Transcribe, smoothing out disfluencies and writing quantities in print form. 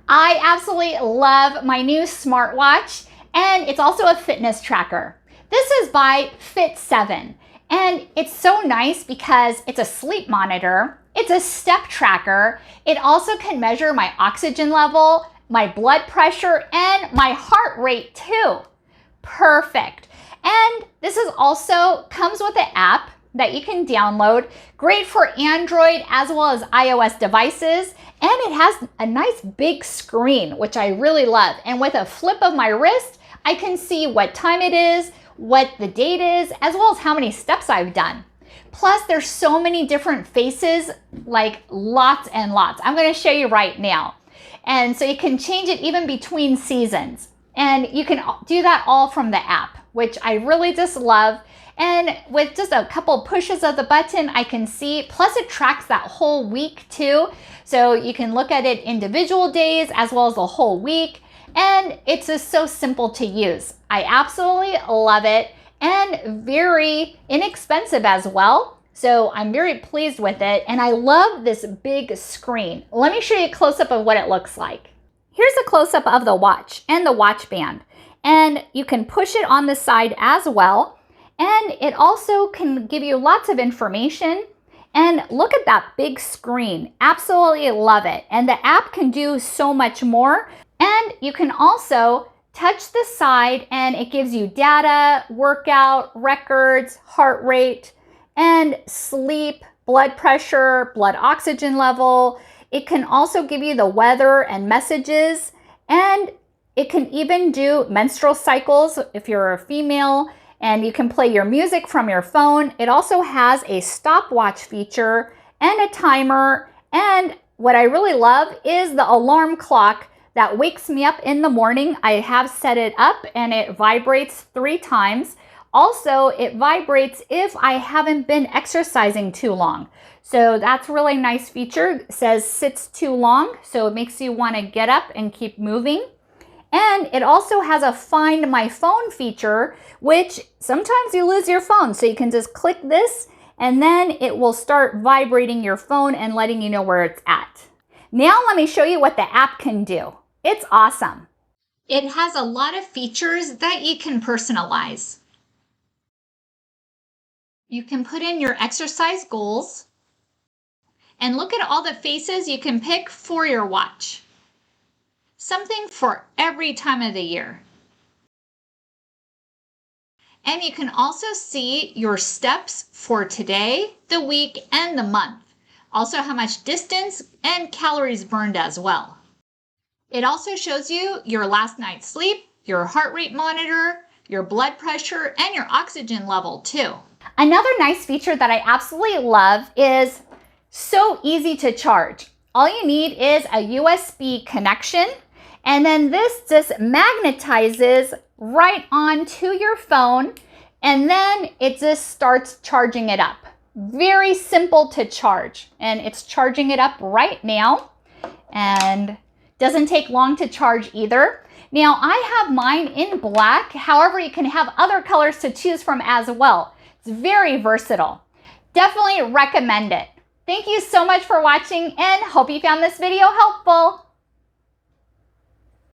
I absolutely love my new smartwatch, and it's also a fitness tracker. This is by FITVII, and it's so nice because it's a sleep monitor, it's a step tracker, it also can measure my oxygen level, my blood pressure, and my heart rate too. Perfect. And this is also comes with an app that you can download, great for Android as well as iOS devices, and it has a nice big screen, which I really love. And with a flip of my wrist, I can see what time it is, what the date is, as well as how many steps I've done. Plus, there's so many different faces, like lots and lots. I'm going to show you right now. And so you can change it even between seasons. And you can do that all from the app, which I really just love. And with just a couple pushes of the button, I can see, plus it tracks that whole week too. So you can look at it individual days as well as the whole week. And it's just so simple to use. I absolutely love it, and very inexpensive as well. So I'm very pleased with it, and I love this big screen. Let me show you a close-up of what it looks like. Here's a close-up of the watch and the watch band. And you can push it on the side as well. And it also can give you lots of information. And look at that big screen. Absolutely love it. And the app can do so much more. And you can also touch the side and it gives you data, workout, records, heart rate, and sleep, blood pressure, blood oxygen level. It can also give you the weather and messages. And it can even do menstrual cycles if you're a female. And you can play your music from your phone. It also has a stopwatch feature and a timer. And what I really love is the alarm clock that wakes me up in the morning. I have set it up and it vibrates 3 times. Also, it vibrates if I haven't been exercising too long. So that's a really nice feature. It says sits too long, so it makes you want to get up and keep moving. And it also has a Find My Phone feature, which sometimes you lose your phone. So you can just click this and then it will start vibrating your phone and letting you know where it's at. Now let me show you what the app can do. It's awesome. It has a lot of features that you can personalize. You can put in your exercise goals and look at all the faces you can pick for your watch. Something for every time of the year. And you can also see your steps for today, the week, and the month. Also how much distance and calories burned as well. It also shows you your last night's sleep, your heart rate monitor, your blood pressure, and your oxygen level too. Another nice feature that I absolutely love is so easy to charge. All you need is a USB connection. And then this just magnetizes right onto your phone, and then it just starts charging it up. Very simple to charge, and it's charging it up right now, and doesn't take long to charge either. Now I have mine in black, however you can have other colors to choose from as well. It's very versatile. Definitely recommend it. Thank you so much for watching, and hope you found this video helpful.